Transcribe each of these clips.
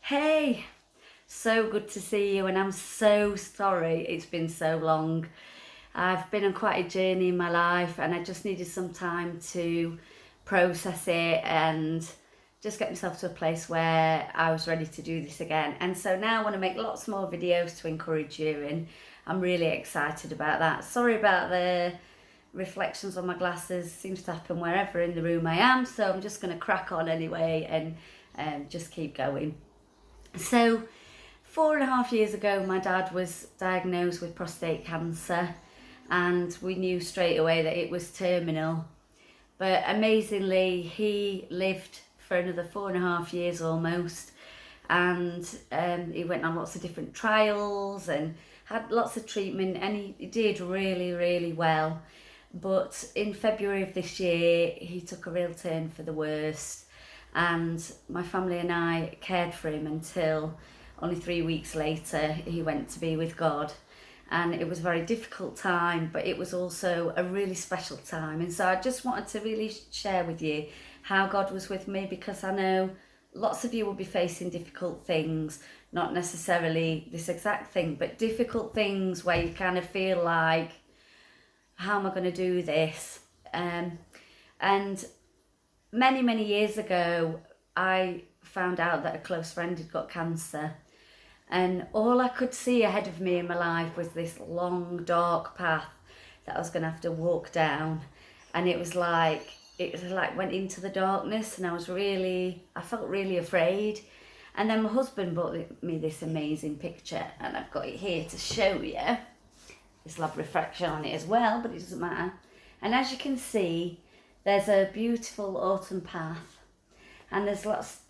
Hey, so good to see you, and I'm so sorry it's been so long. I've been on quite a journey in my life, and I just needed some time to process it and just get myself to a place where I was ready to do this again. And so now I want to make lots more videos to encourage you, and I'm really excited about that. Sorry about the reflections on my glasses, seems to happen wherever in the room I am, so I'm just going to crack on anyway and just keep going. So, 4.5 years ago, my dad was diagnosed with prostate cancer, and we knew straight away that it was terminal. But amazingly, he lived for another 4.5 years almost, and he went on lots of different trials and had lots of treatment, and he did really, really well. But in February of this year, he took a real turn for the worst, and my family and I cared for him until only 3 weeks later he went to be with God. And it was a very difficult time, but it was also a really special time. And so I just wanted to really share with you how God was with me, because I know lots of you will be facing difficult things, not necessarily this exact thing, but difficult things where you kind of feel like, how am I going to do this? And many years ago, I found out that a close friend had got cancer, and all I could see ahead of me in my life was this long dark path that I was going to have to walk down. And it was like went into the darkness, and I felt really afraid. And then my husband bought me this amazing picture, and I've got it here to show you. This will have reflection on it as well, but it doesn't matter. And as you can see, there's a beautiful autumn path, and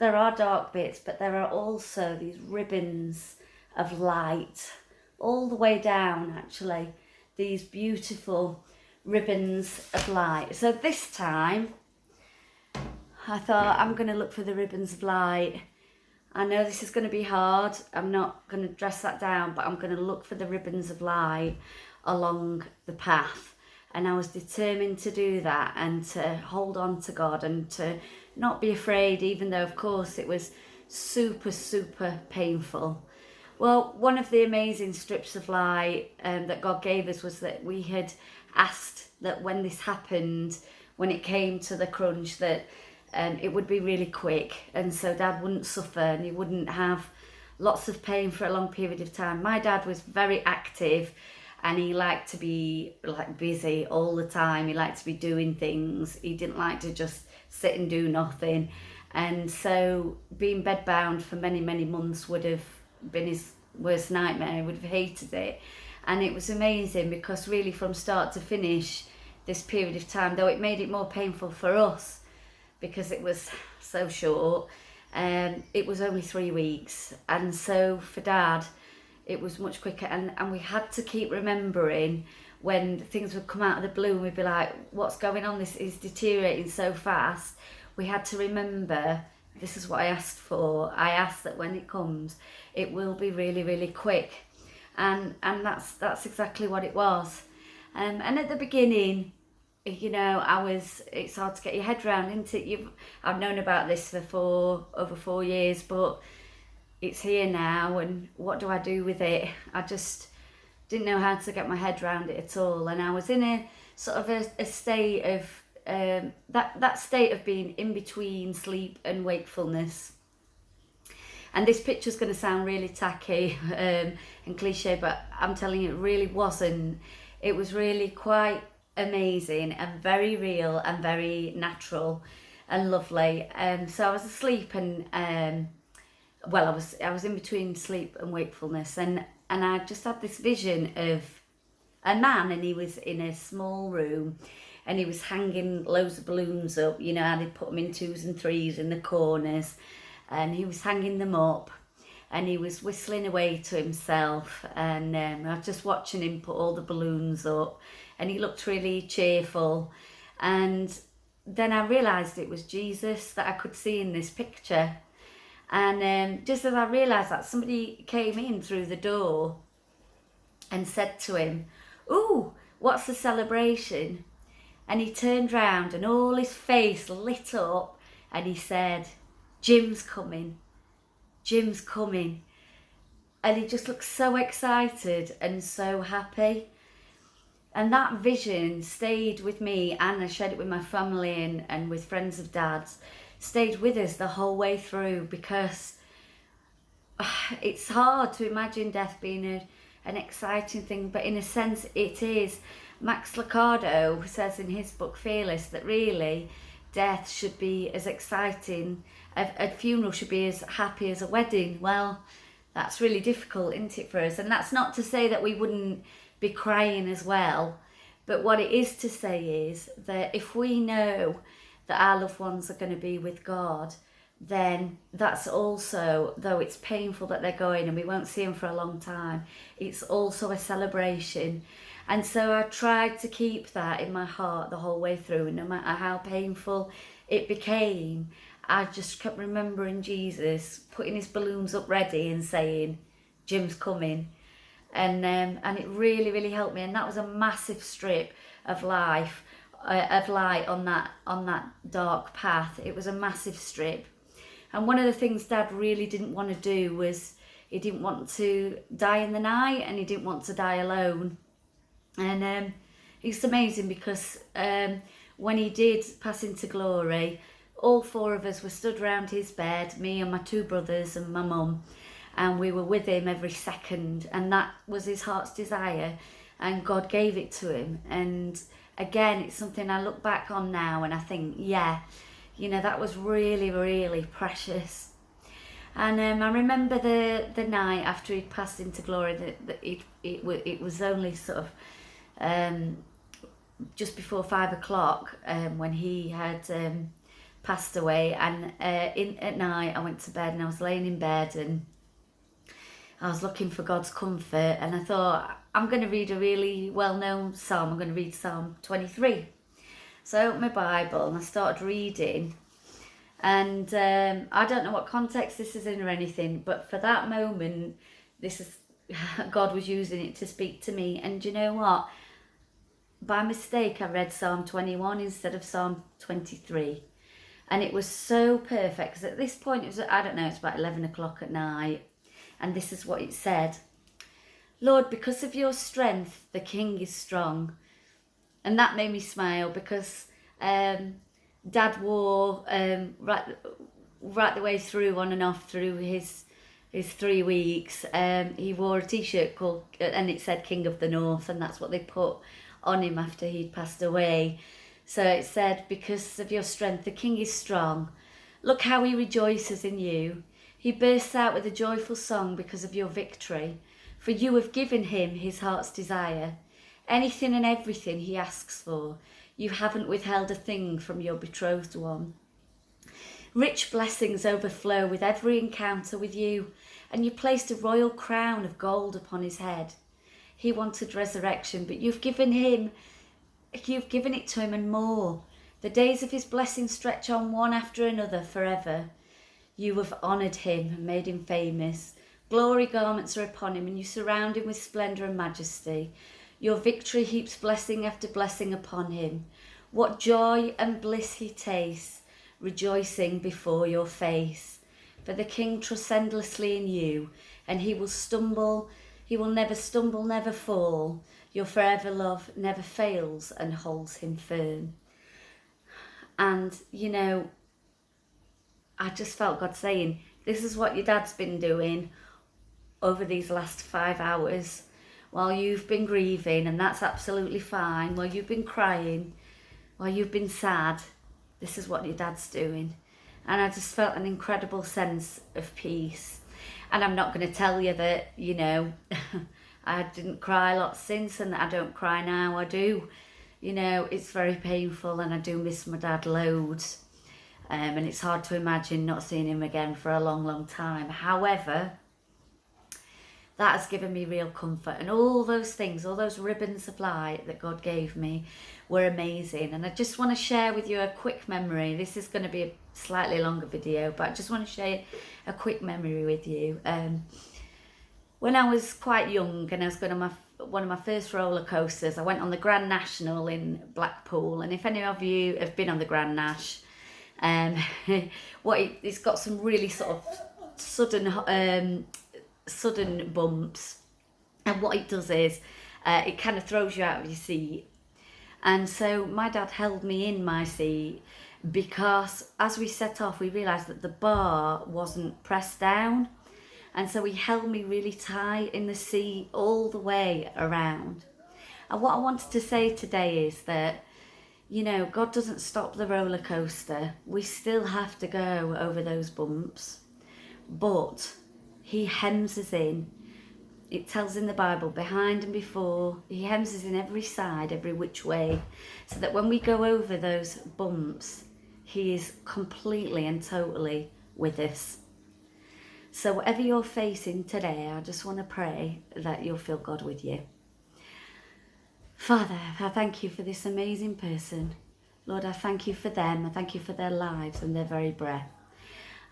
there are dark bits, but there are also these ribbons of light all the way down, actually, these beautiful ribbons of light. So this time I thought, I'm going to look for the ribbons of light. I know this is going to be hard. I'm not going to dress that down, but I'm going to look for the ribbons of light along the path. And I was determined to do that, and to hold on to God, and to not be afraid, even though, of course, it was super painful. Well, one of the amazing strips of light that God gave us was that we had asked that when this happened, when it came to the crunch, that it would be really quick, and so Dad wouldn't suffer and he wouldn't have lots of pain for a long period of time. My dad was very active, and he liked to be like busy all the time. He liked to be doing things. He didn't like to just sit and do nothing. And so being bedbound for many months would have been his worst nightmare. He would have hated it. And it was amazing, because really from start to finish, this period of time, though it made it more painful for us because it was so short, it was only 3 weeks. And so for Dad, it was much quicker, and we had to keep remembering when things would come out of the blue and we'd be like, what's going on? This is deteriorating so fast. We had to remember, this is what I asked for. I asked that when it comes, it will be really quick. And that's exactly what it was. And at the beginning, it's hard to get your head around, isn't it? I've known about this for over 4 years, but it's here now, and what do I do with it? I just didn't know how to get my head around it at all. And I was in a sort of a state of that state of being in between sleep and wakefulness. And this picture's going to sound really tacky and cliche, but I'm telling you, it really wasn't. It was really quite amazing and very real and very natural and lovely. So I was asleep, and I was in between sleep and wakefulness, and I just had this vision of a man, and he was in a small room, and he was hanging loads of balloons up, and he'd put them in 2s and 3s in the corners, and he was hanging them up, and he was whistling away to himself, and I was just watching him put all the balloons up, and he looked really cheerful. And then I realised it was Jesus that I could see in this picture. And just as I realised that, somebody came in through the door and said to him, "Ooh, what's the celebration?" And he turned round, and all his face lit up, and he said, "Jim's coming." Jim's coming. And he just looked so excited and so happy. And that vision stayed with me, and I shared it with my family and with friends of Dad's, stayed with us the whole way through, because it's hard to imagine death being an exciting thing, but in a sense it is. Max Lucado says in his book Fearless that really death should be as exciting, a funeral should be as happy as a wedding. Well, that's really difficult, isn't it, for us? And that's not to say that we wouldn't be crying as well, but what it is to say is that if we know that our loved ones are going to be with God, then that's also, though it's painful that they're going and we won't see them for a long time, it's also a celebration. And so I tried to keep that in my heart the whole way through, and no matter how painful it became, I just kept remembering Jesus putting his balloons up ready and saying, Jim's coming. And it really, really helped me. And that was a massive strip of life, of light on that dark path. It was a massive strip. And one of the things Dad really didn't want to do was, he didn't want to die in the night, and he didn't want to die alone. And it's amazing because when he did pass into glory, all four of us were stood around his bed, me and my two brothers and my mum, and we were with him every second, and that was his heart's desire, and God gave it to him. And again, it's something I look back on now and I think, yeah, you know, that was really, really precious. And I remember the night after he'd passed into glory, that it was only sort of just before 5 o'clock when he had passed away. And at night I went to bed, and I was laying in bed and I was looking for God's comfort, and I thought, I'm going to read a really well-known psalm. I'm going to read Psalm 23. So I opened my Bible and I started reading, and I don't know what context this is in or anything, but for that moment, this is God was using it to speak to me. And you know what? By mistake, I read Psalm 21 instead of Psalm 23. And it was so perfect, because at this point, it was, I don't know, it's about 11 o'clock at night. And this is what it said. Lord, because of your strength, the King is strong. And that made me smile, because Dad wore, right the way through, on and off through his 3 weeks, he wore a t-shirt called, and it said King of the North, and that's what they put on him after he'd passed away. So it said, because of your strength, the King is strong. Look how he rejoices in you. He bursts out with a joyful song because of your victory, for you have given him his heart's desire. Anything and everything he asks for, you haven't withheld a thing from your betrothed one. Rich blessings overflow with every encounter with you, and you placed a royal crown of gold upon his head. He wanted resurrection, but you've given it to him and more. The days of his blessing stretch on one after another forever. You have honoured him and made him famous. Glory garments are upon him, and you surround him with splendour and majesty. Your victory heaps blessing after blessing upon him. What joy and bliss he tastes, rejoicing before your face. For the King trusts endlessly in you, and he will never stumble, never fall. Your forever love never fails and holds him firm. And, you know, I just felt God saying, this is what your dad's been doing over these last 5 hours while you've been grieving, and that's absolutely fine. While you've been crying, while you've been sad, this is what your dad's doing. And I just felt an incredible sense of peace. And I'm not going to tell you that, you know, I didn't cry a lot since, and I don't cry now. I do. You know, it's very painful, and I do miss my dad loads. And it's hard to imagine not seeing him again for a long, long time. However, that has given me real comfort, and all those things, all those ribbons of light that God gave me were amazing. And I just want to share with you a quick memory. This is going to be a slightly longer video, but I just want to share a quick memory with you. When I was quite young and I was going on one of my first roller coasters, I went on the Grand National in Blackpool. And if any of you have been on the Grand Nash, it's got some really sort of got sudden bumps, and what it does is it kind of throws you out of your seat. And so my dad held me in my seat because as we set off, we realised that the bar wasn't pressed down. And so he held me really tight in the seat all the way around. And what I wanted to say today is that, God doesn't stop the roller coaster. We still have to go over those bumps, but he hems us in. It tells in the Bible, behind and before, he hems us in every side, every which way, so that when we go over those bumps, he is completely and totally with us. So whatever you're facing today, I just want to pray that you'll feel God with you. Father, I thank you for this amazing person. Lord, I thank you for them. I thank you for their lives and their very breath.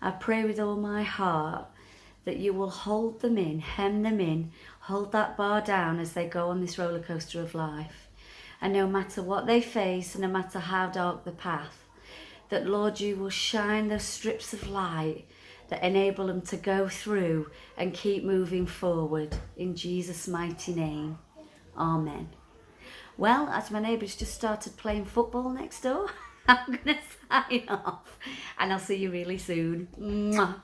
I pray with all my heart that you will hold them in, hem them in, hold that bar down as they go on this roller coaster of life. And no matter what they face, and no matter how dark the path, that Lord, you will shine those strips of light that enable them to go through and keep moving forward. In Jesus' mighty name, amen. Well, as my neighbours just started playing football next door, I'm going to sign off, and I'll see you really soon. Mwah.